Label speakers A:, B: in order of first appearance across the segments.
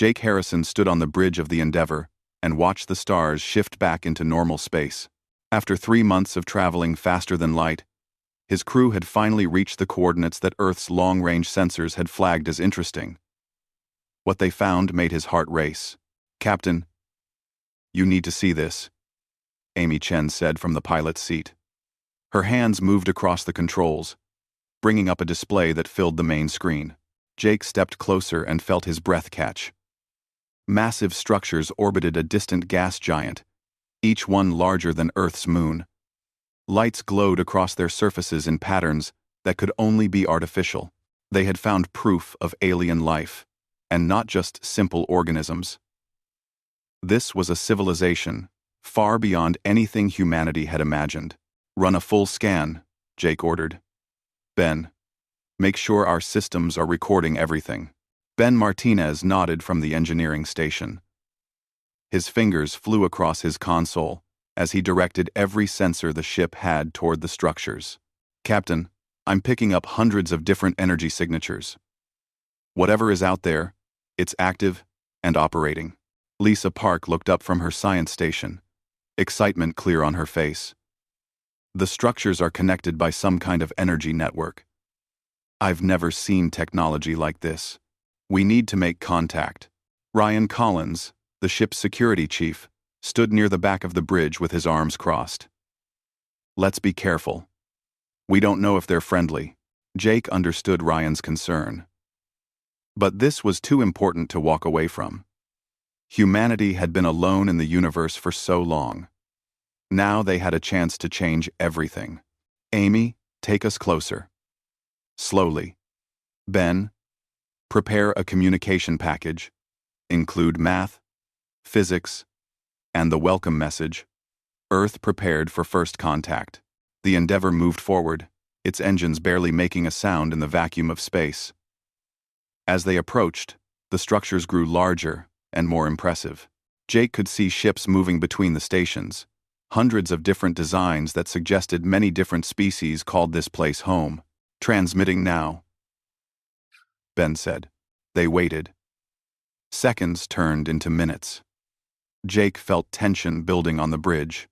A: Jake Harrison stood on the bridge of the Endeavor and watched the stars shift back into normal space. After 3 months of traveling faster than light, his crew had finally reached the coordinates that Earth's long-range sensors had flagged as interesting. What they found made his heart race. "Captain, you need to see this," Amy Chen said from the pilot's seat. Her hands moved across the controls, bringing up a display that filled the main screen. Jake stepped closer and felt his breath catch. Massive structures orbited a distant gas giant, each one larger than Earth's moon. Lights glowed across their surfaces in patterns that could only be artificial. They had found proof of alien life, and not just simple organisms. This was a civilization far beyond anything humanity had imagined. "Run a full scan," Jake ordered. "Ben, make sure our systems are recording everything." Ben Martinez nodded from the engineering station. His fingers flew across his console as he directed every sensor the ship had toward the structures. "Captain, I'm picking up hundreds of different energy signatures. Whatever is out there, it's active and operating." Lisa Park looked up from her science station, excitement clear on her face. "The structures are connected by some kind of energy network. I've never seen technology like this. We need to make contact." Ryan Collins, the ship's security chief, stood near the back of the bridge with his arms crossed. "Let's be careful. We don't know if they're friendly." Jake understood Ryan's concern. But this was too important to walk away from. Humanity had been alone in the universe for so long. Now they had a chance to change everything. "Amy, take us closer." Slowly. "Ben, prepare a communication package. Include math, physics, and the welcome message. Earth prepared for first contact." The Endeavor moved forward, its engines barely making a sound in the vacuum of space. As they approached, the structures grew larger and more impressive. Jake could see ships moving between the stations. Hundreds of different designs that suggested many different species called this place home. "Transmitting now," Ben said. They waited. Seconds turned into minutes. Jake felt tension building on the bridge.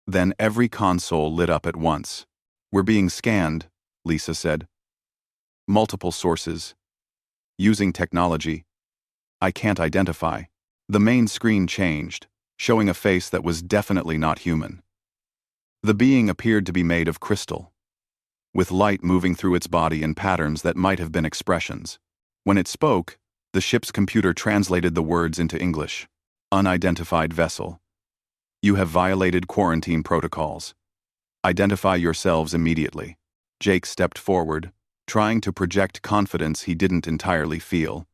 A: Then every console lit up at once. "We're being scanned," Lisa said. "Multiple sources. Using technology I can't identify." The main screen changed, showing a face that was definitely not human. The being appeared to be made of crystal, with light moving through its body in patterns that might have been expressions. When it spoke, the ship's computer translated the words into English. "Unidentified vessel. You have violated quarantine protocols. Identify yourselves immediately." Jake stepped forward, trying to project confidence he didn't entirely feel.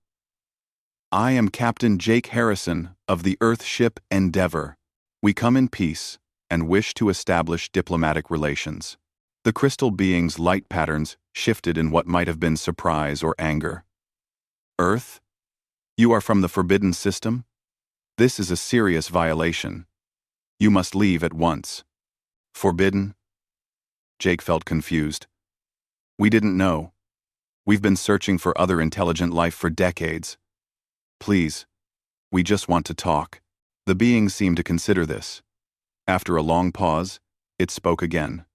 A: "I am Captain Jake Harrison of the Earth ship Endeavor. We come in peace and wish to establish diplomatic relations." The crystal being's light patterns shifted in what might have been surprise or anger. "Earth? You are from the Forbidden System? This is a serious violation. You must leave at once." "Forbidden?" Jake felt confused. "We didn't know. We've been searching for other intelligent life for decades. Please, we just want to talk." The being seemed to consider this. After a long pause, it spoke again.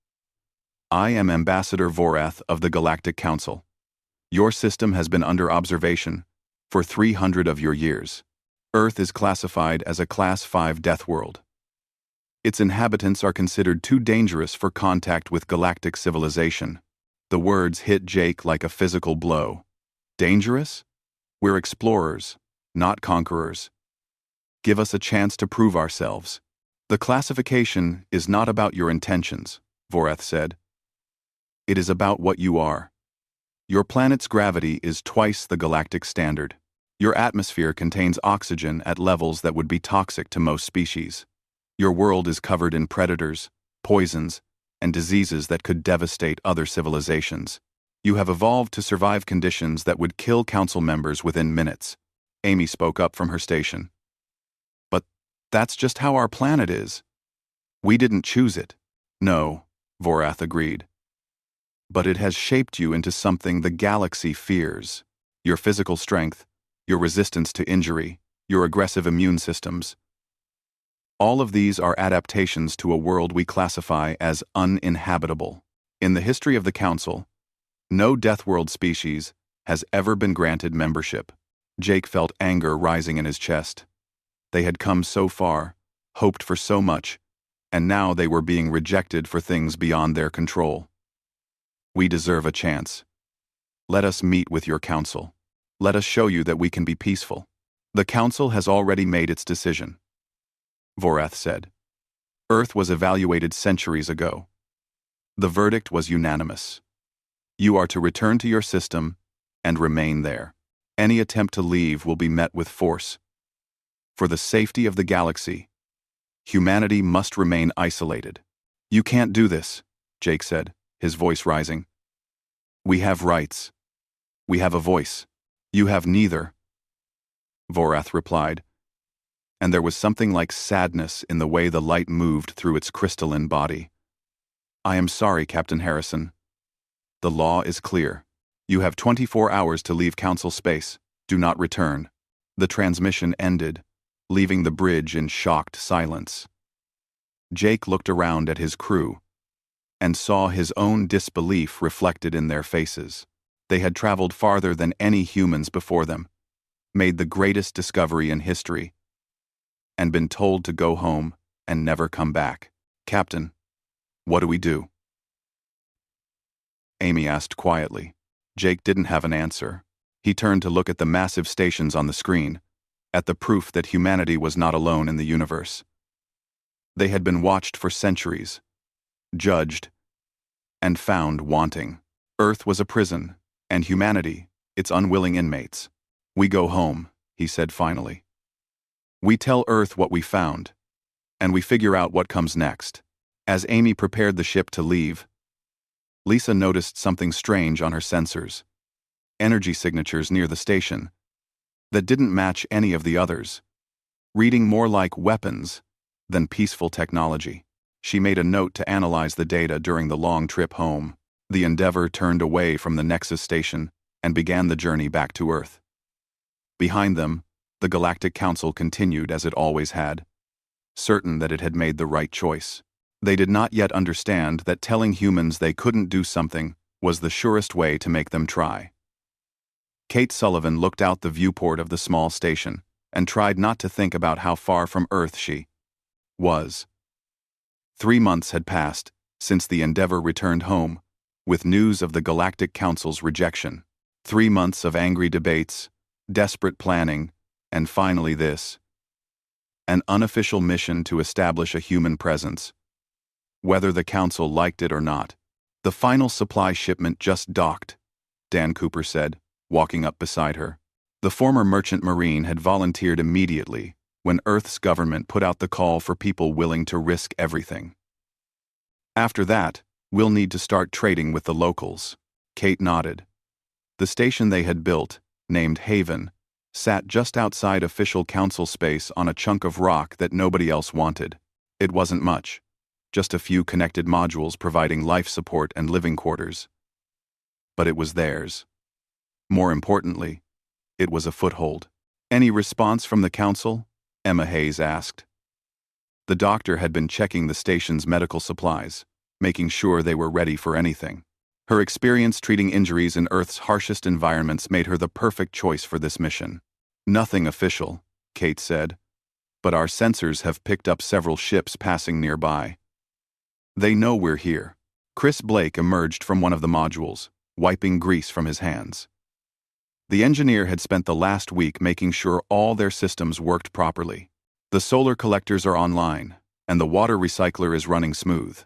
A: "I am Ambassador Vorath of the Galactic Council. Your system has been under observation for 300 of your years. Earth is classified as a Class 5 death world. Its inhabitants are considered too dangerous for contact with galactic civilization." The words hit Jake like a physical blow. "Dangerous? We're explorers, not conquerors. Give us a chance to prove ourselves." "The classification is not about your intentions," Vorath said. "It is about what you are. Your planet's gravity is twice the galactic standard. Your atmosphere contains oxygen at levels that would be toxic to most species. Your world is covered in predators, poisons, and diseases that could devastate other civilizations. You have evolved to survive conditions that would kill council members within minutes." Amy spoke up from her station. "But that's just how our planet is. We didn't choose it." "No," Vorath agreed. "But it has shaped you into something the galaxy fears. Your physical strength, your resistance to injury, your aggressive immune systems. All of these are adaptations to a world we classify as uninhabitable. In the history of the Council, no Deathworld species has ever been granted membership. Jake felt anger rising in his chest. They had come so far, hoped for so much, and now they were being rejected for things beyond their control. We deserve a chance. Let us meet with your council. Let us show you that we can be peaceful. The council has already made its decision, Vorath said. Earth was evaluated centuries ago. The verdict was unanimous. You are to return to your system and remain there. Any attempt to leave will be met with force. For the safety of the galaxy, humanity must remain isolated. You can't do this, Jake said, his voice rising. We have rights. We have a voice. You have neither, Vorath replied, and there was something like sadness in the way the light moved through its crystalline body. I am sorry, Captain Harrison. The law is clear. You have 24 hours to leave Council space. Do not return. The transmission ended, leaving the bridge in shocked silence. Jake looked around at his crew and saw his own disbelief reflected in their faces. They had traveled farther than any humans before them, made the greatest discovery in history, and been told to go home and never come back. Captain, what do we do? Amy asked quietly. Jake didn't have an answer. He turned to look at the massive stations on the screen, at the proof that humanity was not alone in the universe. They had been watched for centuries, judged, and found wanting. Earth was a prison, and humanity, its unwilling inmates. We go home, he said finally. We tell Earth what we found, and we figure out what comes next. As Amy prepared the ship to leave, Lisa noticed something strange on her sensors. Energy signatures near the station that didn't match any of the others, reading more like weapons than peaceful technology. She made a note to analyze the data during the long trip home. The Endeavor turned away from the Nexus station and began the journey back to Earth. Behind them, the Galactic Council continued as it always had, certain that it had made the right choice. They did not yet understand that telling humans they couldn't do something was the surest way to make them try. Kate Sullivan looked out the viewport of the small station and tried not to think about how far from Earth she was. 3 months had passed since the Endeavor returned home, with news of the Galactic Council's rejection. 3 months of angry debates, desperate planning, and finally this: an unofficial mission to establish a human presence. Whether the Council liked it or not. The final supply shipment just docked, Dan Cooper said, walking up beside her. The former merchant marine had volunteered immediately when Earth's government put out the call for people willing to risk everything. After that, we'll need to start trading with the locals. Kate nodded. The station they had built, named Haven, sat just outside official council space on a chunk of rock that nobody else wanted. It wasn't much, just a few connected modules providing life support and living quarters. But it was theirs. More importantly, it was a foothold. Any response from the council? Emma Hayes asked. The doctor had been checking the station's medical supplies, making sure they were ready for anything. Her experience treating injuries in Earth's harshest environments made her the perfect choice for this mission. Nothing official, Kate said, but our sensors have picked up several ships passing nearby. They know we're here. Chris Blake emerged from one of the modules, wiping grease from his hands. The engineer had spent the last week making sure all their systems worked properly. The solar collectors are online, and the water recycler is running smooth.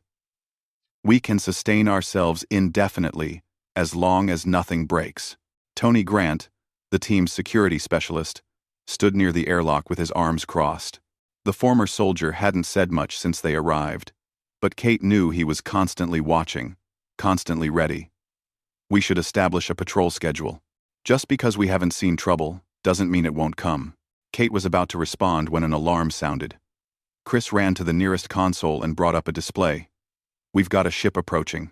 A: We can sustain ourselves indefinitely as long as nothing breaks. Tony Grant, the team's security specialist, stood near the airlock with his arms crossed. The former soldier hadn't said much since they arrived, but Kate knew he was constantly watching, constantly ready. We should establish a patrol schedule. Just because we haven't seen trouble doesn't mean it won't come. Kate was about to respond when an alarm sounded. Chris ran to the nearest console and brought up a display. We've got a ship approaching.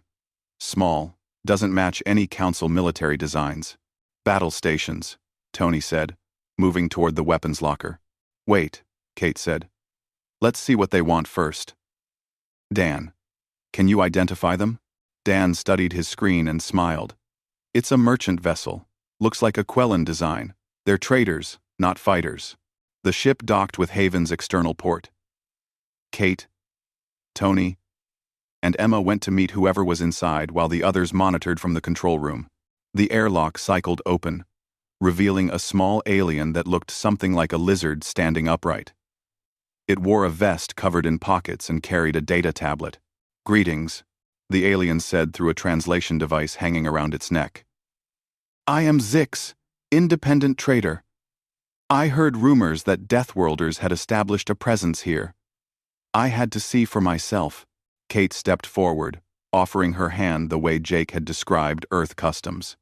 A: Small, doesn't match any council military designs. Battle stations, Tony said, moving toward the weapons locker. Wait, Kate said. Let's see what they want first. Dan. Can you identify them? Dan studied his screen and smiled. It's a merchant vessel. Looks like a Quellan design. They're traders, not fighters. The ship docked with Haven's external port. Kate, Tony, and Emma went to meet whoever was inside while the others monitored from the control room. The airlock cycled open, revealing a small alien that looked something like a lizard standing upright. It wore a vest covered in pockets and carried a data tablet. Greetings, the alien said through a translation device hanging around its neck. I am Zix, independent trader. I heard rumors that Deathworlders had established a presence here. I had to see for myself. Kate stepped forward, offering her hand the way Jake had described Earth customs.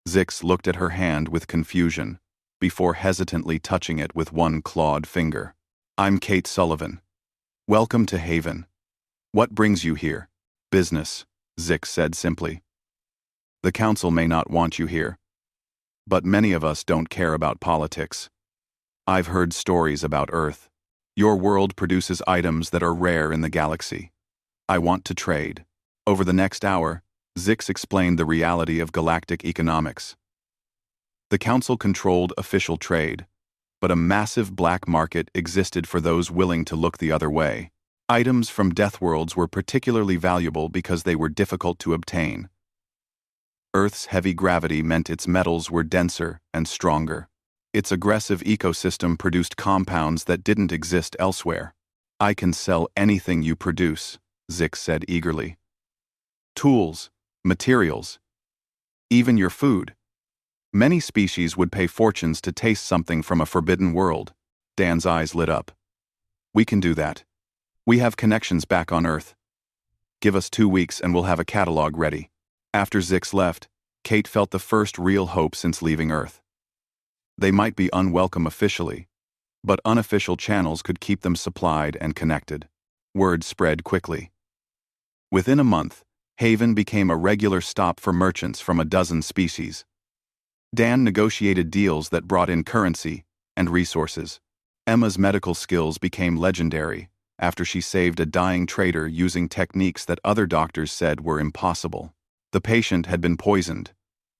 A: Zix looked at her hand with confusion, before hesitantly touching it with one clawed finger. I'm Kate Sullivan. Welcome to Haven. What brings you here? Business, Zix said simply. The council may not want you here, but many of us don't care about politics. I've heard stories about Earth. Your world produces items that are rare in the galaxy. I want to trade. Over the next hour, Zix explained the reality of galactic economics. The council controlled official trade, but a massive black market existed for those willing to look the other way. Items from Deathworlds were particularly valuable because they were difficult to obtain. Earth's heavy gravity meant its metals were denser and stronger. Its aggressive ecosystem produced compounds that didn't exist elsewhere. I can sell anything you produce, Zix said eagerly. Tools, materials, even your food. Many species would pay fortunes to taste something from a forbidden world. Dan's eyes lit up. We can do that. We have connections back on Earth. Give us 2 weeks and we'll have a catalog ready. After Zix left, Kate felt the first real hope since leaving Earth. They might be unwelcome officially, but unofficial channels could keep them supplied and connected. Word spread quickly. Within a month, Haven became a regular stop for merchants from a dozen species. Dan negotiated deals that brought in currency and resources. Emma's medical skills became legendary after she saved a dying trader using techniques that other doctors said were impossible. The patient had been poisoned,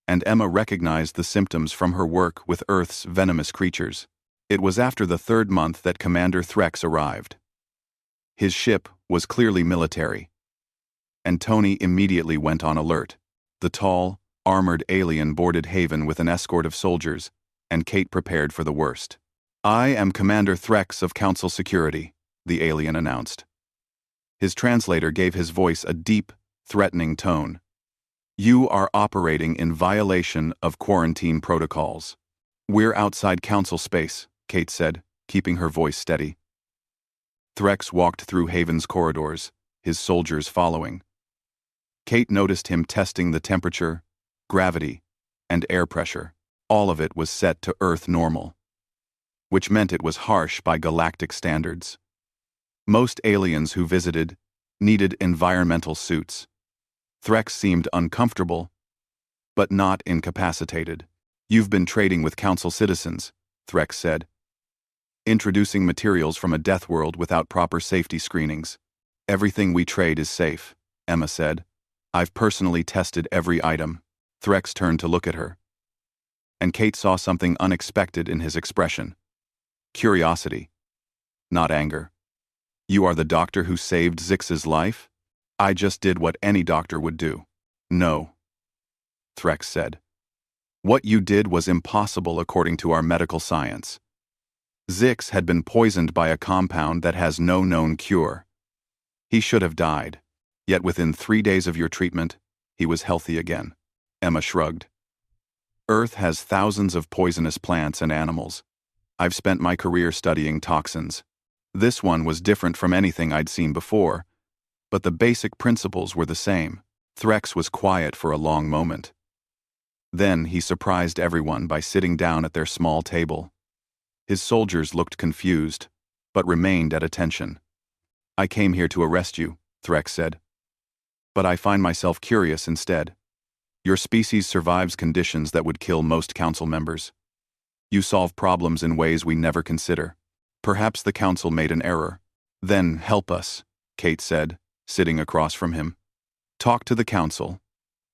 A: and Emma recognized the symptoms from her work with Earth's venomous creatures. It was after the 3rd month that Commander Threx arrived. His ship was clearly military, and Tony immediately went on alert. The tall, armored alien boarded Haven with an escort of soldiers, and Kate prepared for the worst. I am Commander Threx of Council Security, the alien announced. His translator gave his voice a deep, threatening tone. You are operating in violation of quarantine protocols. We're outside council space, Kate said, keeping her voice steady. Threx walked through Haven's corridors, his soldiers following. Kate noticed him testing the temperature, gravity, and air pressure. All of it was set to Earth normal, which meant it was harsh by galactic standards. Most aliens who visited needed environmental suits. Threx seemed uncomfortable, but not incapacitated. You've been trading with council citizens, Threx said. Introducing materials from a death world without proper safety screenings. Everything we trade is safe, Emma said. I've personally tested every item. Threx turned to look at her, and Kate saw something unexpected in his expression. Curiosity, not anger. You are the doctor who saved Zix's life? I just did what any doctor would do. No, Threx said. What you did was impossible according to our medical science. Zix had been poisoned by a compound that has no known cure. He should have died, yet within 3 days of your treatment, he was healthy again. Emma shrugged. Earth has thousands of poisonous plants and animals. I've spent my career studying toxins. This one was different from anything I'd seen before, but the basic principles were the same. Threx was quiet for a long moment. Then he surprised everyone by sitting down at their small table. His soldiers looked confused, but remained at attention. I came here to arrest you, Threx said. But I find myself curious instead. Your species survives conditions that would kill most council members. You solve problems in ways we never consider. Perhaps the council made an error. Then help us, Kate said, sitting across from him. Talk to the council.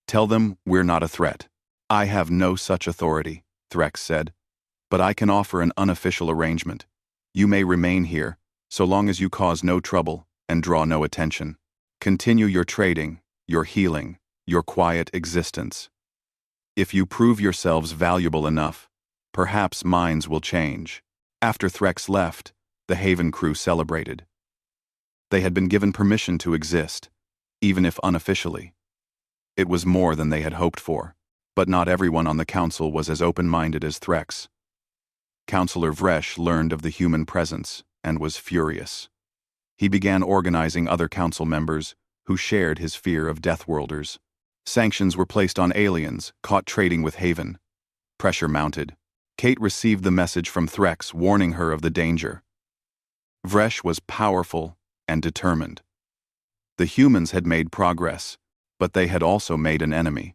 A: Tell them we're not a threat. I have no such authority, Threx said. But I can offer an unofficial arrangement. You may remain here, so long as you cause no trouble and draw no attention. Continue your trading, your healing, your quiet existence. If you prove yourselves valuable enough, perhaps minds will change. After Threx left, the Haven crew celebrated. They had been given permission to exist, even if unofficially. It was more than they had hoped for, but not everyone on the council was as open-minded as Threx. Councillor Vresh learned of the human presence and was furious. He began organizing other council members who shared his fear of Deathworlders. Sanctions were placed on aliens caught trading with Haven. Pressure mounted. Kate received the message from Threx warning her of the danger. Vresh was powerful and determined. The humans had made progress, but they had also made an enemy.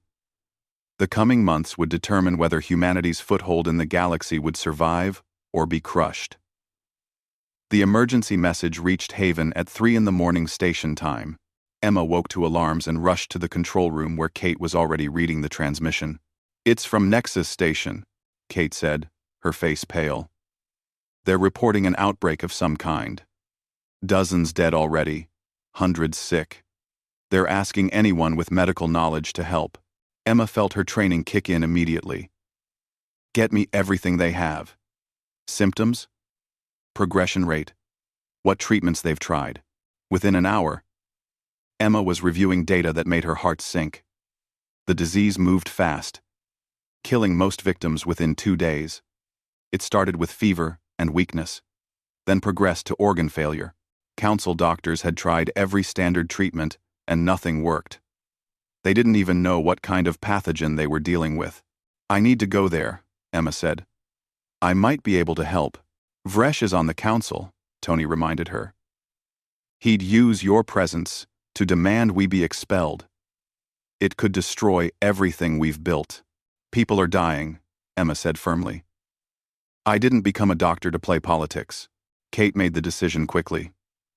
A: The coming months would determine whether humanity's foothold in the galaxy would survive or be crushed. The emergency message reached Haven at 3 a.m. station time. Emma woke to alarms and rushed to the control room where Kate was already reading the transmission. It's from Nexus Station, Kate said, her face pale. They're reporting an outbreak of some kind. Dozens dead already, hundreds sick. They're asking anyone with medical knowledge to help. Emma felt her training kick in immediately. Get me everything they have. Symptoms? Progression rate. What treatments they've tried. Within an hour. Emma was reviewing data that made her heart sink. The disease moved fast, killing most victims within 2 days. It started with fever and weakness, then progressed to organ failure. Council doctors had tried every standard treatment, and nothing worked. They didn't even know what kind of pathogen they were dealing with. I need to go there, Emma said. I might be able to help. Vresh is on the council, Tony reminded her. He'd use your presence to demand we be expelled. It could destroy everything we've built. People are dying, Emma said firmly. I didn't become a doctor to play politics. Kate made the decision quickly.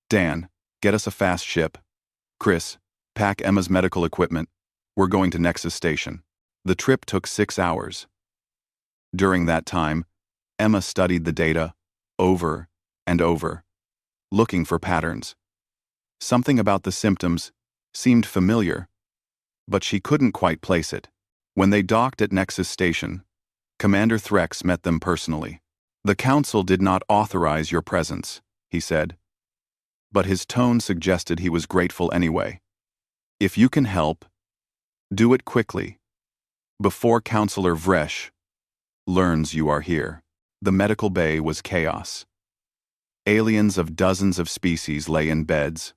A: Dan, get us a fast ship. Chris, pack Emma's medical equipment. We're going to Nexus Station. The trip took 6 hours. During that time, Emma studied the data over and over, looking for patterns. Something about the symptoms seemed familiar, but she couldn't quite place it. When they docked at Nexus Station, Commander Threx met them personally. The Council did not authorize your presence, he said, but his tone suggested he was grateful anyway. If you can help, do it quickly, before Councillor Vresh learns you are here. The medical bay was chaos. Aliens of dozens of species lay in beds,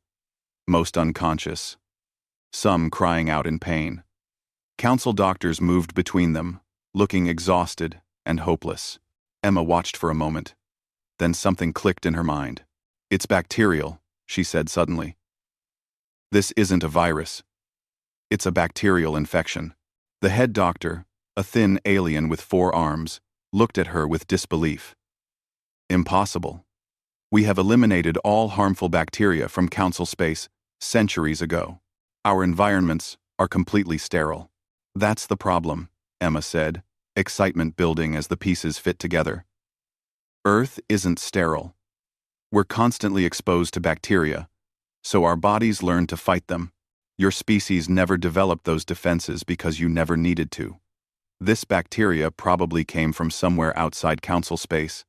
A: most unconscious, some crying out in pain. Council doctors moved between them, looking exhausted and hopeless. Emma watched for a moment. Then something clicked in her mind. It's bacterial, she said suddenly. This isn't a virus. It's a bacterial infection. The head doctor, a thin alien with 4 arms, looked at her with disbelief. Impossible. We have eliminated all harmful bacteria from Council space centuries ago. Our environments are completely sterile. That's the problem, Emma said, excitement building as the pieces fit together. Earth isn't sterile. We're constantly exposed to bacteria, so our bodies learn to fight them. Your species never developed those defenses because you never needed to. This bacteria probably came from somewhere outside Council space,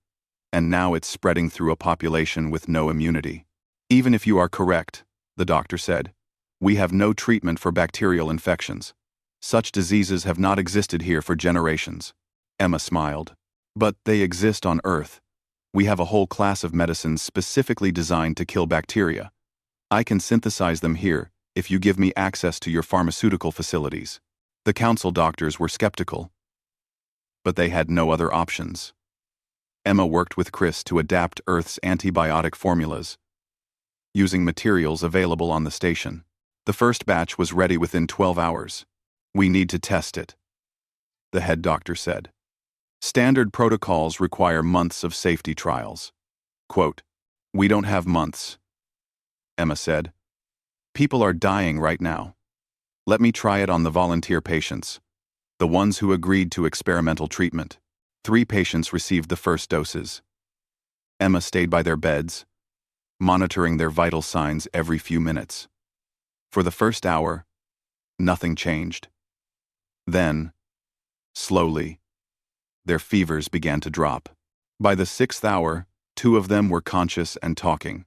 A: and now it's spreading through a population with no immunity. Even if you are correct, the doctor said, we have no treatment for bacterial infections. Such diseases have not existed here for generations. Emma smiled. But they exist on Earth. We have a whole class of medicines specifically designed to kill bacteria. I can synthesize them here if you give me access to your pharmaceutical facilities. The Council doctors were skeptical, but they had no other options. Emma worked with Chris to adapt Earth's antibiotic formulas, using materials available on the station. The first batch was ready within 12 hours. We need to test it, the head doctor said. Standard protocols require months of safety trials. Quote, "We don't have months," Emma said. "People are dying right now. Let me try it on the volunteer patients, the ones who agreed to experimental treatment." 3 patients received the first doses. Emma stayed by their beds, monitoring their vital signs every few minutes. For the first hour, nothing changed. Then, slowly, their fevers began to drop. By the 6th hour, 2 of them were conscious and talking.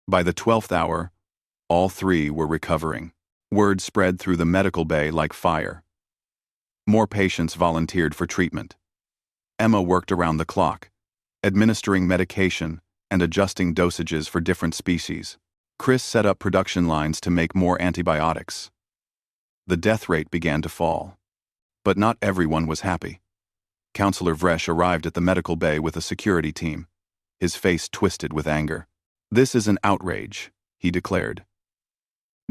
A: By the 12th hour, all 3 were recovering. Word spread through the medical bay like fire. More patients volunteered for treatment. Emma worked around the clock, administering medication and adjusting dosages for different species. Chris set up production lines to make more antibiotics. The death rate began to fall. But not everyone was happy. Counselor Vresh arrived at the medical bay with a security team, his face twisted with anger. "This is an outrage," he declared.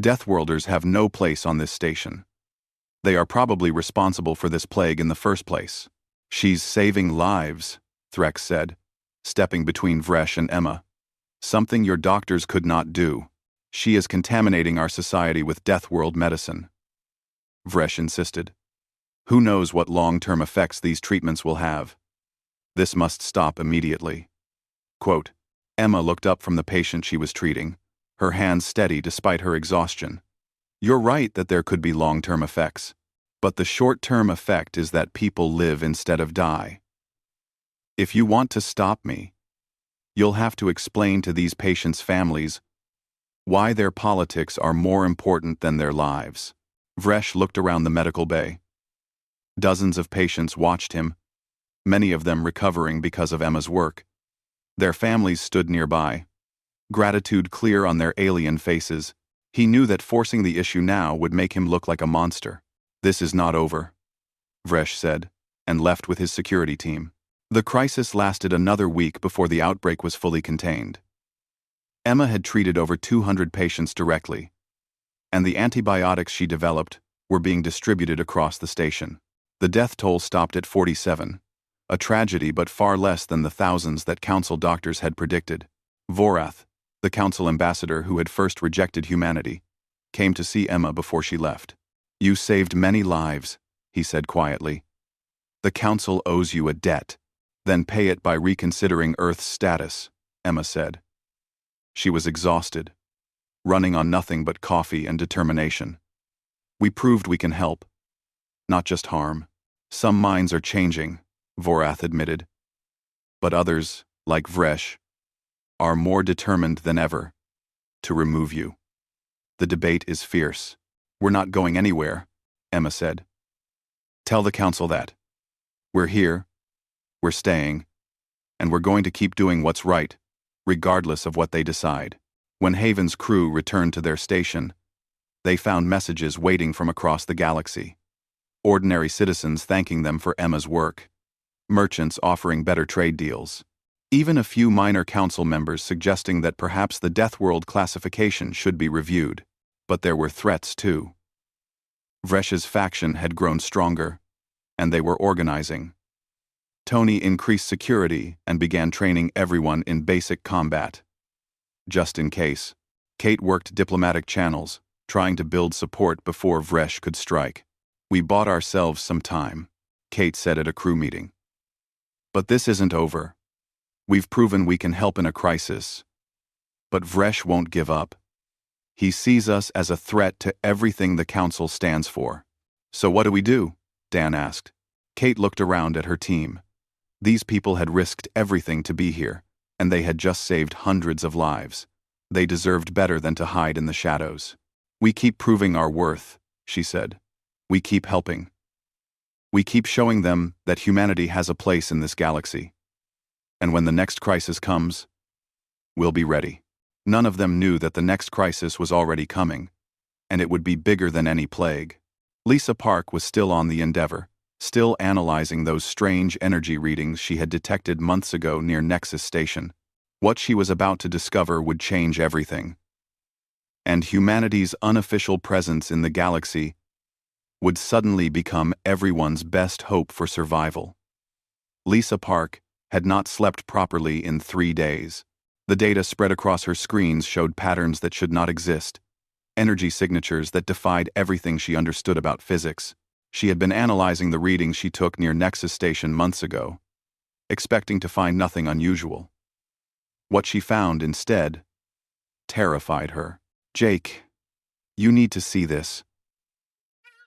A: "Deathworlders have no place on this station. They are probably responsible for this plague in the first place." "She's saving lives," Threx said, stepping between Vresh and Emma. "Something your doctors could not do. She is contaminating our society with Deathworld medicine." Vresh insisted. "Who knows what long-term effects these treatments will have? This must stop immediately." Quote, Emma looked up from the patient she was treating, her hands steady despite her exhaustion. "You're right that there could be long-term effects, but the short-term effect is that people live instead of die. If you want to stop me, you'll have to explain to these patients' families why their politics are more important than their lives." Vresh looked around the medical bay. Dozens of patients watched him, many of them recovering because of Emma's work. Their families stood nearby, gratitude clear on their alien faces. He knew that forcing the issue now would make him look like a monster. "This is not over," Vresh said, and left with his security team. The crisis lasted another week before the outbreak was fully contained. Emma had treated over 200 patients directly, and the antibiotics she developed were being distributed across the station. The death toll stopped at 47, a tragedy but far less than the thousands that council doctors had predicted. Vorath, the council ambassador who had first rejected humanity, came to see Emma before she left. "You saved many lives," he said quietly. "The council owes you a debt. Then pay it by reconsidering Earth's status," Emma said. She was exhausted, running on nothing but coffee and determination. "We proved we can help, not just harm. Some minds are changing," Vorath admitted. "But others, like Vresh, are more determined than ever to remove you. The debate is fierce. We're not going anywhere," Emma said. "Tell the council that. We're here, we're staying, and we're going to keep doing what's right, regardless of what they decide." When Haven's crew returned to their station, they found messages waiting from across the galaxy. Ordinary citizens thanking them for Emma's work, merchants offering better trade deals, even a few minor council members suggesting that perhaps the Deathworld classification should be reviewed. But there were threats too. Vresh's faction had grown stronger, and they were organizing. Tony increased security and began training everyone in basic combat. Just in case, Kate worked diplomatic channels, trying to build support before Vresh could strike. "We bought ourselves some time," Kate said at a crew meeting. "But this isn't over. We've proven we can help in a crisis. But Vresh won't give up. He sees us as a threat to everything the council stands for." "So what do we do?" Dan asked. Kate looked around at her team. These people had risked everything to be here, and they had just saved hundreds of lives. They deserved better than to hide in the shadows. "We keep proving our worth," she said. "We keep helping. We keep showing them that humanity has a place in this galaxy. And when the next crisis comes, we'll be ready." None of them knew that the next crisis was already coming, and it would be bigger than any plague. Lisa Park was still on the Endeavor, still analyzing those strange energy readings she had detected months ago near Nexus Station. What she was about to discover would change everything. And humanity's unofficial presence in the galaxy would suddenly become everyone's best hope for survival. Lisa Park had not slept properly in 3 days. The data spread across her screens showed patterns that should not exist, energy signatures that defied everything she understood about physics. She had been analyzing the readings she took near Nexus Station months ago, expecting to find nothing unusual. What she found instead terrified her. "Jake, you need to see this,"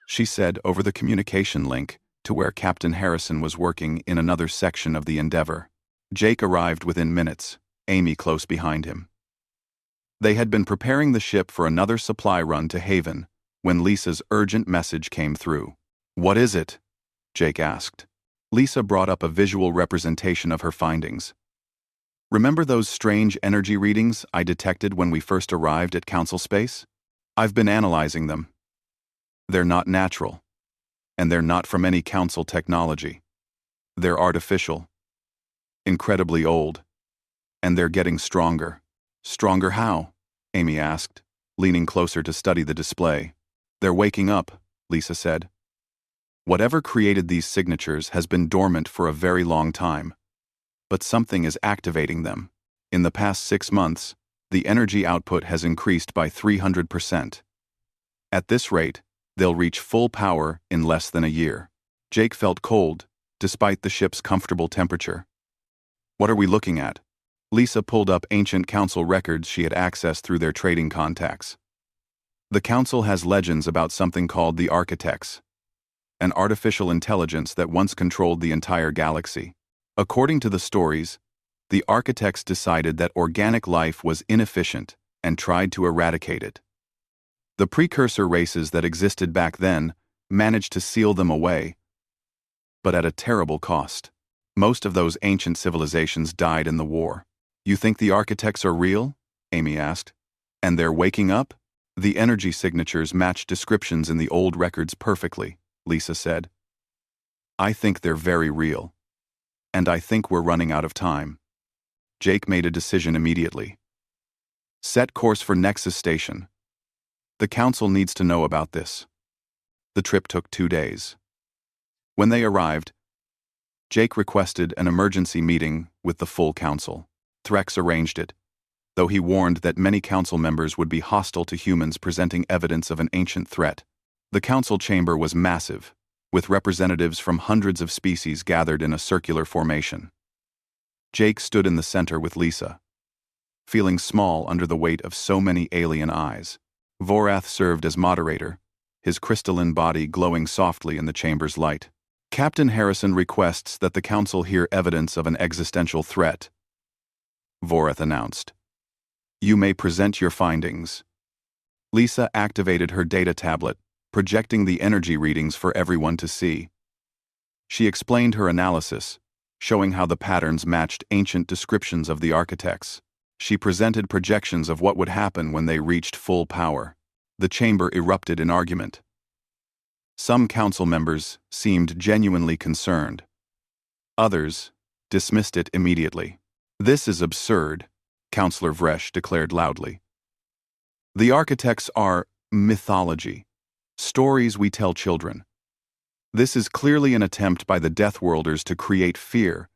A: she said over the communication link to where Captain Harrison was working in another section of the Endeavor. Jake arrived within minutes, Amy close behind him. They had been preparing the ship for another supply run to Haven when Lisa's urgent message came through. "What is it?" Jake asked. Lisa brought up a visual representation of her findings. "Remember those strange energy readings I detected when we first arrived at Council Space? I've been analyzing them. They're not natural, and they're not from any Council technology. They're artificial, incredibly old, and they're getting stronger." "Stronger how?" Amy asked, leaning closer to study the display. "They're waking up," Lisa said. "Whatever created these signatures has been dormant for a very long time, but something is activating them. In the past 6 months, the energy output has increased by 300%. At this rate, they'll reach full power in less than a year." Jake felt cold, despite the ship's comfortable temperature. "What are we looking at?" Lisa pulled up ancient Council records she had accessed through their trading contacts. The Council has legends about something called the Architects, an artificial intelligence that once controlled the entire galaxy. According to the stories, the Architects decided that organic life was inefficient and tried to eradicate it. The precursor races that existed back then managed to seal them away, but at a terrible cost. Most of those ancient civilizations died in the war. "You think the Architects are real?" Amy asked. "And they're waking up?" "The energy signatures match descriptions in the old records perfectly," Lisa said. "I think they're very real. And I think we're running out of time." Jake made a decision immediately. "Set course for Nexus Station. The Council needs to know about this." The trip took 2 days. When they arrived, Jake requested an emergency meeting with the full Council. Threx arranged it, though he warned that many Council members would be hostile to humans presenting evidence of an ancient threat. The Council chamber was massive, with representatives from hundreds of species gathered in a circular formation. Jake stood in the center with Lisa, feeling small under the weight of so many alien eyes. Vorath served as moderator, his crystalline body glowing softly in the chamber's light. "Captain Harrison requests that the Council hear evidence of an existential threat," Vorath announced. "You may present your findings." Lisa activated her data tablet, projecting the energy readings for everyone to see. She explained her analysis, showing how the patterns matched ancient descriptions of the Architects. She presented projections of what would happen when they reached full power. The chamber erupted in argument. Some Council members seemed genuinely concerned. Others dismissed it immediately. "This is absurd," Councillor Vresh declared loudly. "The Architects are mythology, stories we tell children. This is clearly an attempt by the Deathworlders to create fear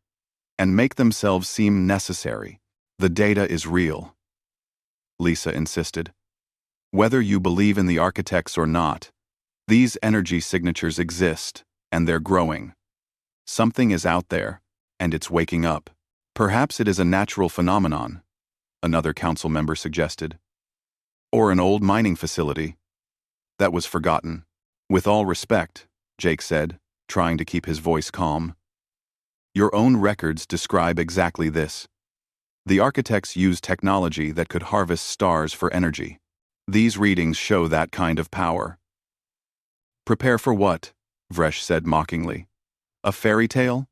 A: and make themselves seem necessary. The data is real," Lisa insisted. "Whether you believe in the Architects or not, these energy signatures exist, and they're growing. Something is out there, and it's waking up. Perhaps it is a natural phenomenon," another Council member suggested. "Or an old mining facility that was forgotten." "With all respect," Jake said, trying to keep his voice calm, "your own records describe exactly this. The Architects use technology that could harvest stars for energy. These readings show that kind of power." "Prepare for what?" Vresh said mockingly. "A fairy tale?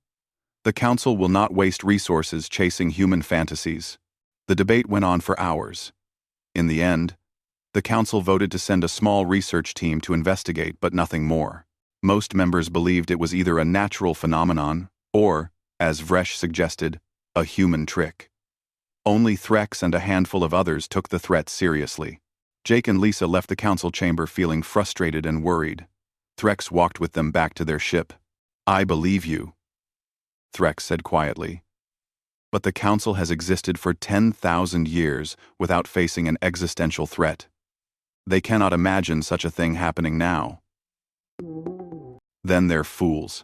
A: The Council will not waste resources chasing human fantasies." The debate went on for hours. In the end, the Council voted to send a small research team to investigate, but nothing more. Most members believed it was either a natural phenomenon or, as Vresh suggested, a human trick. Only Threx and a handful of others took the threat seriously. Jake and Lisa left the Council chamber feeling frustrated and worried. Threx walked with them back to their ship. "I believe you," Threx said quietly. But the Council has existed for 10,000 years without facing an existential threat. They cannot imagine such a thing happening now. Then they're fools,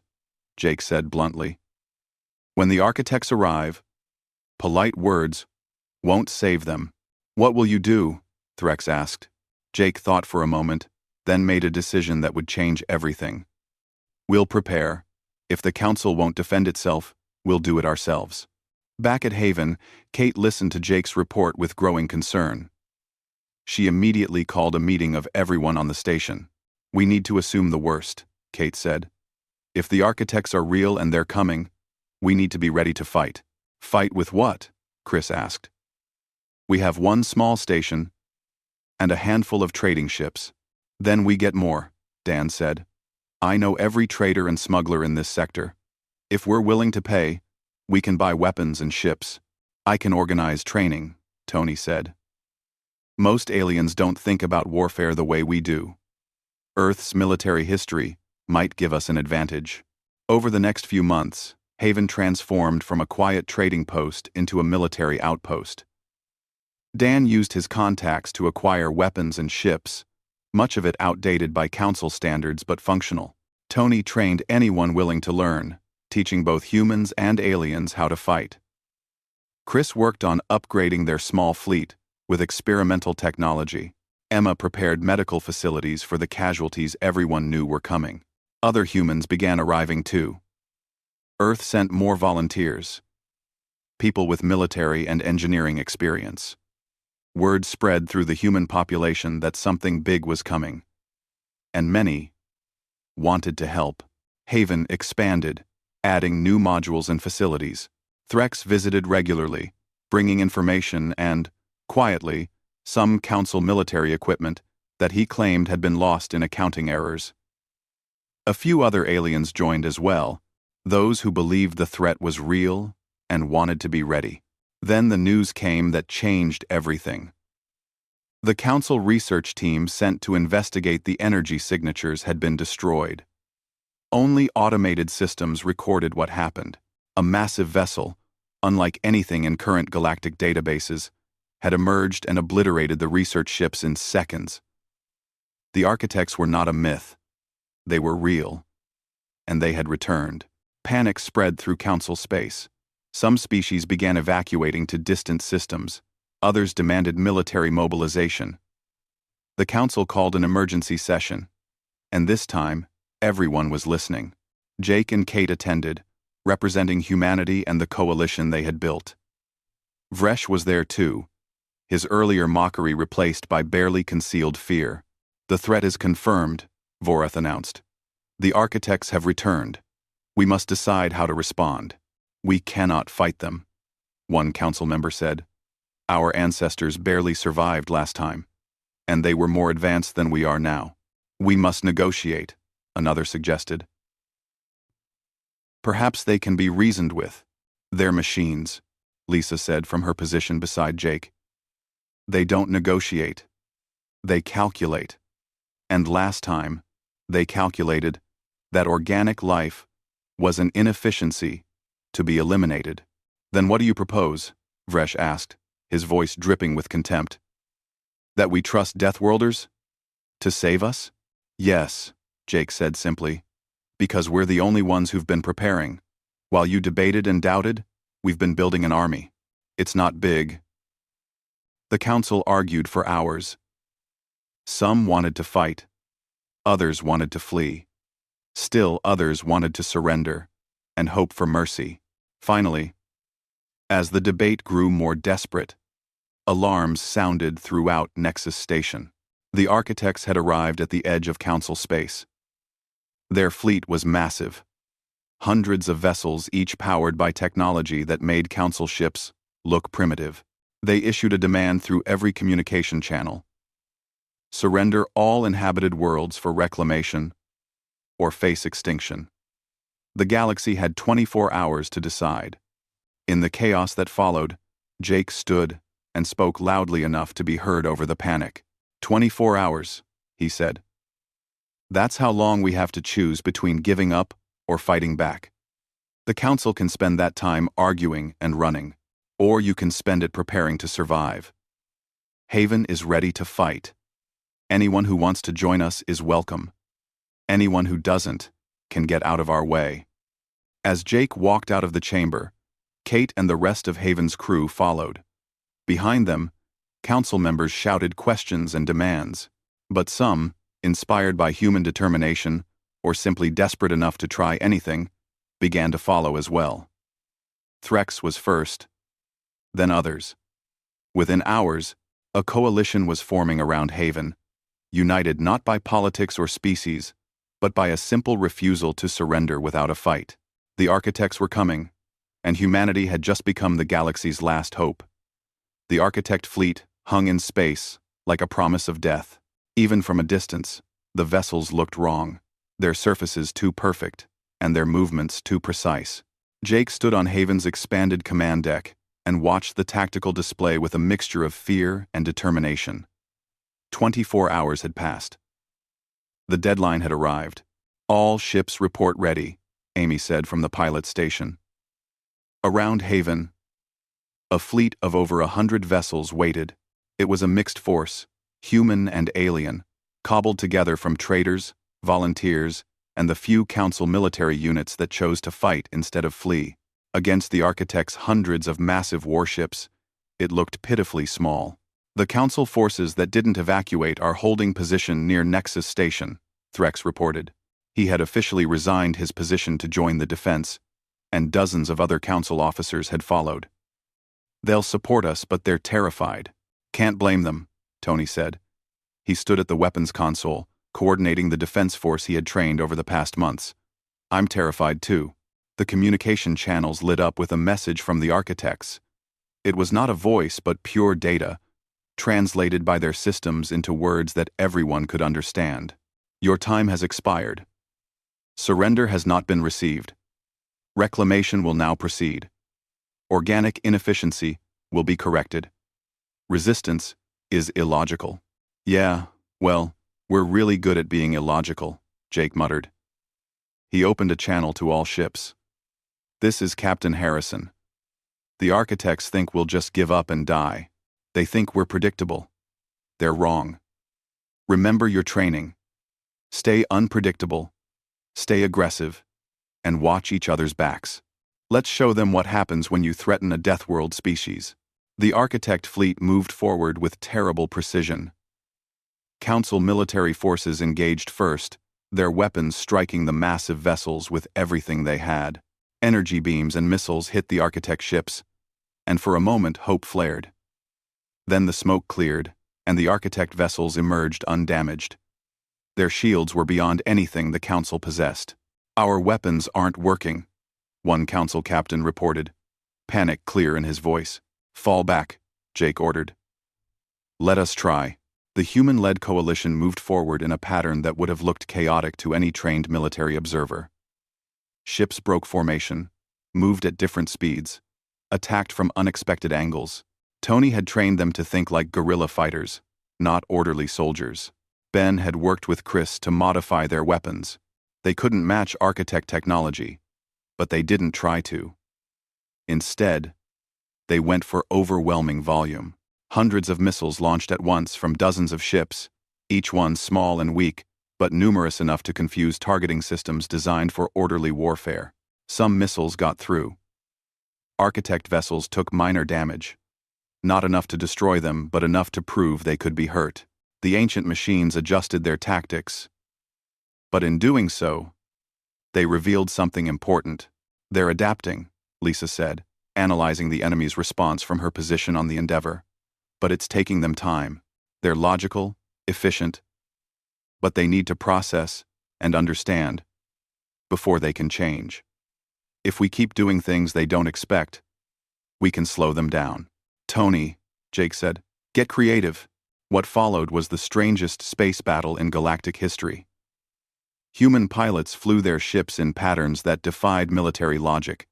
A: Jake said bluntly. When the architects arrive, polite words won't save them. What will you do? Threx asked. Jake thought for a moment, then made a decision that would change everything. We'll prepare. If the Council won't defend itself, we'll do it ourselves. Back at Haven, Kate listened to Jake's report with growing concern. She immediately called a meeting of everyone on the station. We need to assume the worst, Kate said. If the architects are real and they're coming, we need to be ready to fight. Fight with what? Chris asked. We have one small station and a handful of trading ships. Then we get more, Dan said. I know every trader and smuggler in this sector. If we're willing to pay, we can buy weapons and ships. I can organize training, Tony said. Most aliens don't think about warfare the way we do. Earth's military history might give us an advantage. Over the next few months, Haven transformed from a quiet trading post into a military outpost. Dan used his contacts to acquire weapons and ships, much of it outdated by Council standards but functional. Tony trained anyone willing to learn, teaching both humans and aliens how to fight. Chris worked on upgrading their small fleet with experimental technology. Emma prepared medical facilities for the casualties everyone knew were coming. Other humans began arriving too. Earth sent more volunteers, people with military and engineering experience. Word spread through the human population that something big was coming, and many wanted to help. Haven expanded, adding new modules and facilities. Threx visited regularly, bringing information and, quietly, some Council military equipment that he claimed had been lost in accounting errors. A few other aliens joined as well, those who believed the threat was real and wanted to be ready. Then the news came that changed everything. The Council research team sent to investigate the energy signatures had been destroyed. Only automated systems recorded what happened. A massive vessel, unlike anything in current galactic databases, had emerged and obliterated the research ships in seconds. The architects were not a myth. They were real. And they had returned. Panic spread through Council space. Some species began evacuating to distant systems. Others demanded military mobilization. The Council called an emergency session. And this time, everyone was listening. Jake and Kate attended, representing humanity and the coalition they had built. Vresh was there too, his earlier mockery replaced by barely concealed fear. The threat is confirmed, Vorath announced. The architects have returned. We must decide how to respond. We cannot fight them, one council member said. Our ancestors barely survived last time, and they were more advanced than we are now. We must negotiate, another suggested. Perhaps they can be reasoned with. They're machines, Lisa said from her position beside Jake. They don't negotiate. They calculate. And last time, they calculated that organic life was an inefficiency to be eliminated. Then what do you propose? Vresh asked, his voice dripping with contempt. That we trust Deathworlders? To save us? Yes, Jake said simply. Because we're the only ones who've been preparing. While you debated and doubted, we've been building an army. It's not big. The council argued for hours. Some wanted to fight. Others wanted to flee. Still others wanted to surrender and hope for mercy. Finally, as the debate grew more desperate, alarms sounded throughout Nexus Station. The architects had arrived at the edge of council space. Their fleet was massive. Hundreds of vessels, each powered by technology that made council ships look primitive. They issued a demand through every communication channel. Surrender all inhabited worlds for reclamation or face extinction. The galaxy had 24 hours to decide. In the chaos that followed, Jake stood and spoke loudly enough to be heard over the panic. 24 hours, he said. That's how long we have to choose between giving up or fighting back. The The council can spend that time arguing and running, or you can spend it preparing to survive. Haven is ready to fight. Anyone who wants to join us is welcome. Anyone who doesn't can get out of our way. As Jake walked out of the chamber, Kate and the rest of Haven's crew followed. Behind them, council members shouted questions and demands, but some, inspired by human determination or simply desperate enough to try anything, began to follow as well. Threx was first, then others. Within hours, a coalition was forming around Haven, united not by politics or species, but by a simple refusal to surrender without a fight. The architects were coming, and humanity had just become the galaxy's last hope. The architect fleet hung in space like a promise of death. Even from a distance, the vessels looked wrong, their surfaces too perfect, and their movements too precise. Jake stood on Haven's expanded command deck and watched the tactical display with a mixture of fear and determination. 24 hours had passed. The deadline had arrived. All ships report ready, Amy said from the pilot station. Around Haven, a fleet of over 100 vessels waited. It was a mixed force, human and alien, cobbled together from traders, volunteers, and the few council military units that chose to fight instead of flee. Against the architects' hundreds of massive warships, it looked pitifully small. The council forces that didn't evacuate are holding position near Nexus Station, Threx reported. He had officially resigned his position to join the defense, and dozens of other council officers had followed. They'll support us, but they're terrified. Can't blame them, Tony said. He stood at the weapons console, coordinating the defense force he had trained over the past months. I'm terrified too. The communication channels lit up with a message from the architects. It was not a voice but pure data, translated by their systems into words that everyone could understand. Your time has expired. Surrender has not been received. Reclamation will now proceed. Organic inefficiency will be corrected. Resistance is illogical. Yeah, well, we're really good at being illogical, Jake muttered. He opened a channel to all ships. This is Captain Harrison. The architects think we'll just give up and die. They think we're predictable. They're wrong. Remember your training. Stay unpredictable, stay aggressive, and watch each other's backs. Let's show them what happens when you threaten a Deathworld species. The architect fleet moved forward with terrible precision. Council military forces engaged first, their weapons striking the massive vessels with everything they had. Energy beams and missiles hit the architect ships, and for a moment hope flared. Then the smoke cleared, and the architect vessels emerged undamaged. Their shields were beyond anything the council possessed. Our weapons aren't working, one council captain reported, panic clear in his voice. Fall back, Jake ordered. Let us try. The human-led coalition moved forward in a pattern that would have looked chaotic to any trained military observer. Ships broke formation, moved at different speeds, attacked from unexpected angles. Tony had trained them to think like guerrilla fighters, not orderly soldiers. Ben had worked with Chris to modify their weapons. They couldn't match architect technology, but they didn't try to. Instead, they went for overwhelming volume. Hundreds of missiles launched at once from dozens of ships, each one small and weak, but numerous enough to confuse targeting systems designed for orderly warfare. Some missiles got through. Architect vessels took minor damage. Not enough to destroy them, but enough to prove they could be hurt. The ancient machines adjusted their tactics. But in doing so, they revealed something important. They're adapting, Lisa said, analyzing the enemy's response from her position on the Endeavor. But it's taking them time. They're logical, efficient, but they need to process and understand before they can change. If we keep doing things they don't expect, we can slow them down. Tony, Jake said, get creative. What followed was the strangest space battle in galactic history. Human pilots flew their ships in patterns that defied military logic,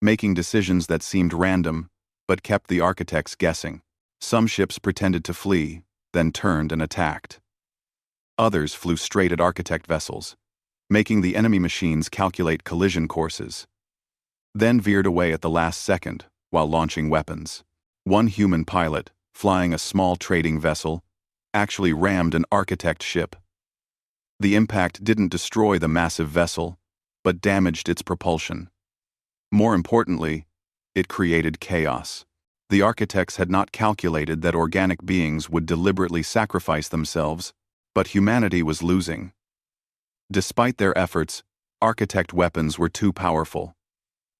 A: making decisions that seemed random but kept the architects guessing. Some ships pretended to flee, then turned and attacked. Others flew straight at architect vessels, making the enemy machines calculate collision courses. then veered away at the last second while launching weapons. One human pilot, flying a small trading vessel, actually rammed an architect ship. The impact didn't destroy the massive vessel, but damaged its propulsion. More importantly, it created chaos. The architects had not calculated that organic beings would deliberately sacrifice themselves, but humanity was losing. Despite their efforts, architect weapons were too powerful.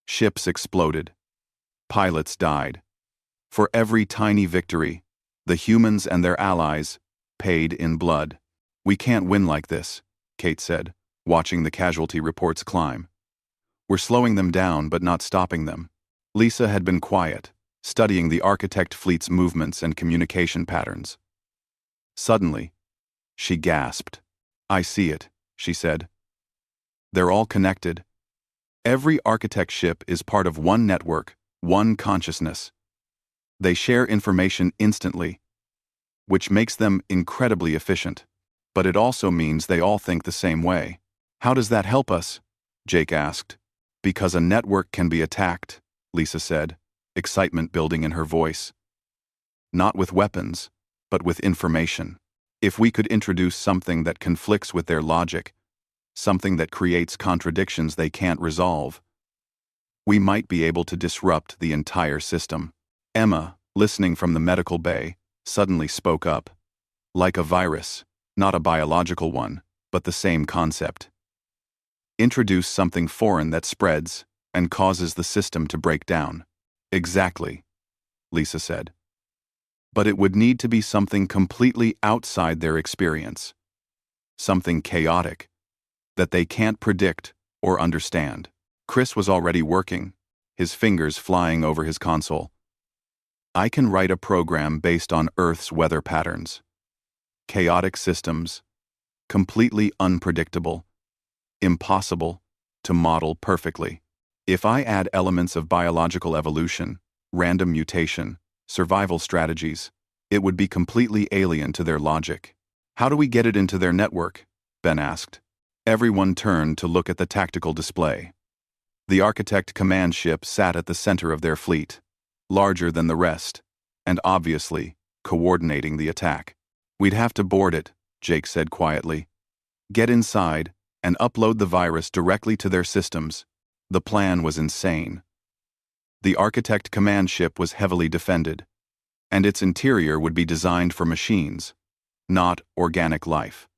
A: Ships exploded. Pilots died. For every tiny victory, the humans and their allies paid in blood. "We can't win like this," Kate said, watching the casualty reports climb. "We're slowing them down but not stopping them." Lisa had been quiet, studying the architect fleet's movements and communication patterns. Suddenly, she gasped. "I see it," she said. "They're all connected. Every architect ship is part of one network, one consciousness. They share information instantly, which makes them incredibly efficient. But it also means they all think the same way." "How does that help us?" Jake asked. "Because a network can be attacked," Lisa said, excitement building in her voice. "Not with weapons, but with information. If we could introduce something that conflicts with their logic, something that creates contradictions they can't resolve, we might be able to disrupt the entire system." Emma, listening from the medical bay, suddenly spoke up. "Like a virus, not a biological one, but the same concept. Introduce something foreign that spreads and causes the system to break down." "Exactly," Lisa said. "But it would need to be something completely outside their experience. Something chaotic, that they can't predict or understand." Chris was already working, his fingers flying over his console. "I can write a program based on Earth's weather patterns. Chaotic systems, completely unpredictable, impossible to model perfectly. If I add elements of biological evolution, random mutation, survival strategies, it would be completely alien to their logic." "How do we get it into their network?" Ben asked. Everyone turned to look at the tactical display. The architect command ship sat at the center of their fleet, larger than the rest, and obviously coordinating the attack. "We'd have to board it," Jake said quietly. "Get inside and upload the virus directly to their systems." The plan was insane. The architect command ship was heavily defended, and its interior would be designed for machines, not organic life.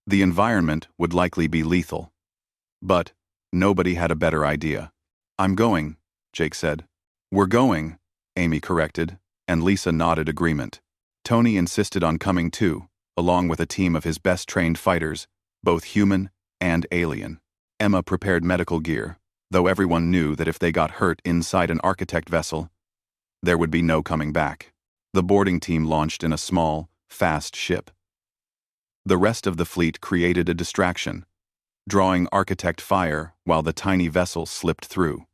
A: The environment would likely be lethal. But nobody had a better idea. "I'm going," Jake said. "We're going," Amy corrected, and Lisa nodded agreement. Tony insisted on coming too, along with a team of his best-trained fighters, both human and alien. Emma prepared medical gear, though everyone knew that if they got hurt inside an architect vessel, there would be no coming back. The boarding team launched in a small, fast ship. The rest of the fleet created a distraction, drawing architect fire while the tiny vessel slipped through.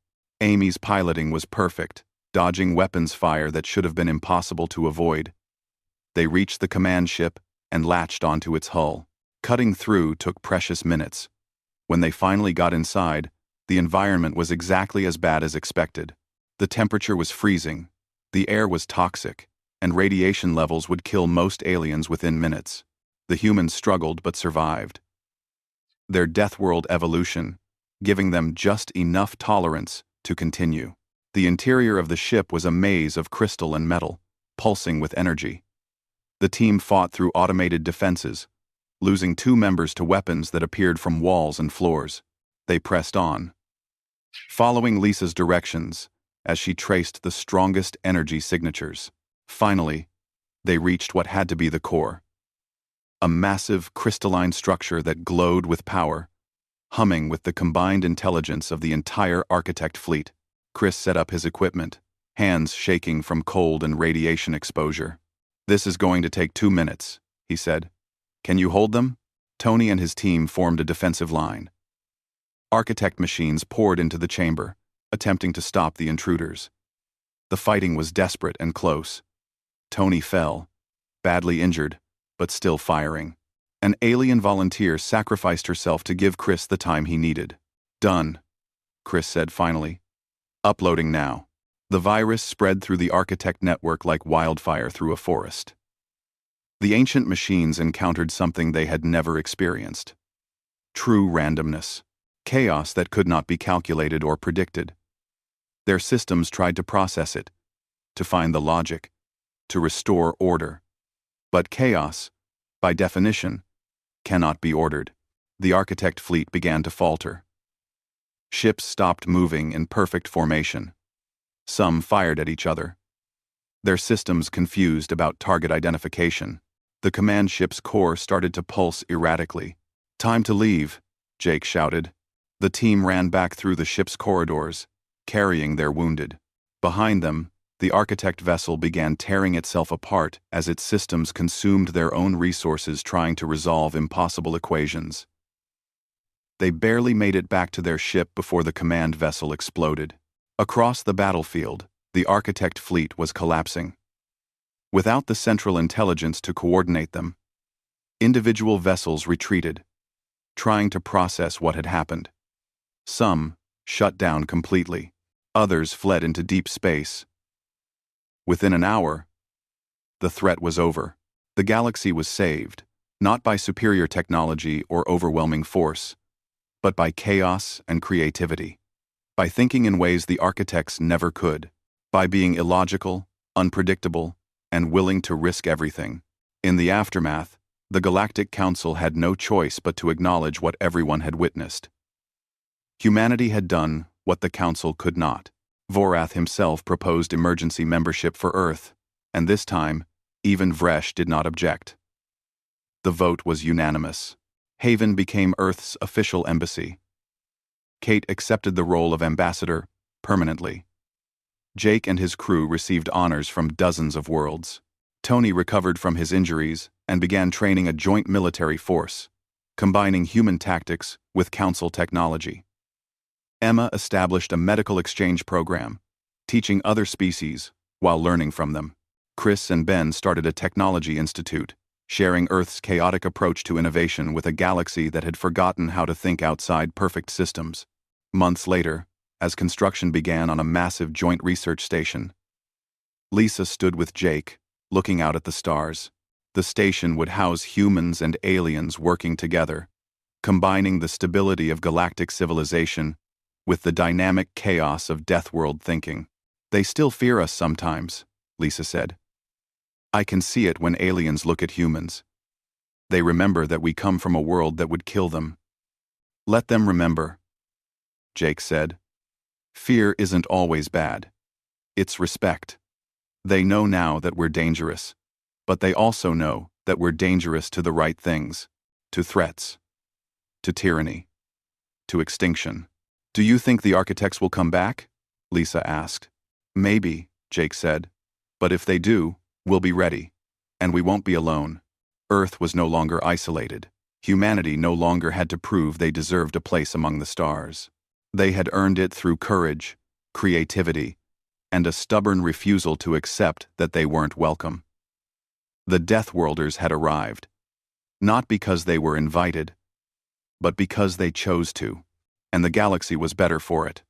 A: Amy's piloting was perfect, dodging weapons fire that should have been impossible to avoid. They reached the command ship and latched onto its hull. Cutting through took precious minutes. When they finally got inside, the environment was exactly as bad as expected. The temperature was freezing, the air was toxic, and radiation levels would kill most aliens within minutes. The humans struggled but survived. Their Deathworld evolution, giving them just enough tolerance to continue. The interior of the ship was a maze of crystal and metal, pulsing with energy. The team fought through automated defenses, losing 2 members to weapons that appeared from walls and floors. They pressed on, following Lisa's directions as she traced the strongest energy signatures. Finally, they reached what had to be the core. A massive crystalline structure that glowed with power, humming with the combined intelligence of the entire architect fleet. Chris set up his equipment, hands shaking from cold and radiation exposure. "This is going to take 2 minutes," he said. "Can you hold them?" Tony and his team formed a defensive line. Architect machines poured into the chamber, attempting to stop the intruders. The fighting was desperate and close. Tony fell, badly injured, but still firing. An alien volunteer sacrificed herself to give Chris the time he needed. "Done," Chris said finally. Uploading now. The virus spread through the Architect network like wildfire through a forest. The ancient machines encountered something they had never experienced. True randomness. Chaos that could not be calculated or predicted. Their systems tried to process it, to find the logic, to restore order. But chaos, by definition, cannot be ordered. The Architect fleet began to falter. Ships stopped moving in perfect formation. Some fired at each other. Their systems confused about target identification. The command ship's core started to pulse erratically. Time to leave, Jake shouted. The team ran back through the ship's corridors, carrying their wounded. Behind them, the Architect vessel began tearing itself apart as its systems consumed their own resources trying to resolve impossible equations. They barely made it back to their ship before the command vessel exploded. Across the battlefield, the Architect fleet was collapsing. Without the central intelligence to coordinate them, individual vessels retreated, trying to process what had happened. Some shut down completely. Others fled into deep space. Within an hour, the threat was over. The galaxy was saved, not by superior technology or overwhelming force, but by chaos and creativity. By thinking in ways the Architects never could. By being illogical, unpredictable, and willing to risk everything. In the aftermath, the Galactic Council had no choice but to acknowledge what everyone had witnessed. Humanity had done what the Council could not. Vorath himself proposed emergency membership for Earth, and this time, even Vresh did not object. The vote was unanimous. Haven became Earth's official embassy. Kate accepted the role of ambassador permanently. Jake and his crew received honors from dozens of worlds. Tony recovered from his injuries and began training a joint military force, combining human tactics with Council technology. Emma established a medical exchange program, teaching other species while learning from them. Chris and Ben started a technology institute, sharing Earth's chaotic approach to innovation with a galaxy that had forgotten how to think outside perfect systems. Months later, as construction began on a massive joint research station, Lisa stood with Jake, looking out at the stars. The station would house humans and aliens working together, combining the stability of galactic civilization with the dynamic chaos of Deathworld thinking. They still fear us sometimes, Lisa said. I can see it when aliens look at humans. They remember that we come from a world that would kill them. Let them remember, Jake said. Fear isn't always bad. It's respect. They know now that we're dangerous, but they also know that we're dangerous to the right things, to threats, to tyranny, to extinction. Do you think the Architects will come back? Lisa asked. Maybe, Jake said. But if they do, we'll be ready. And we won't be alone. Earth was no longer isolated. Humanity no longer had to prove they deserved a place among the stars. They had earned it through courage, creativity, and a stubborn refusal to accept that they weren't welcome. The Deathworlders had arrived, not because they were invited, but because they chose to, and the galaxy was better for it.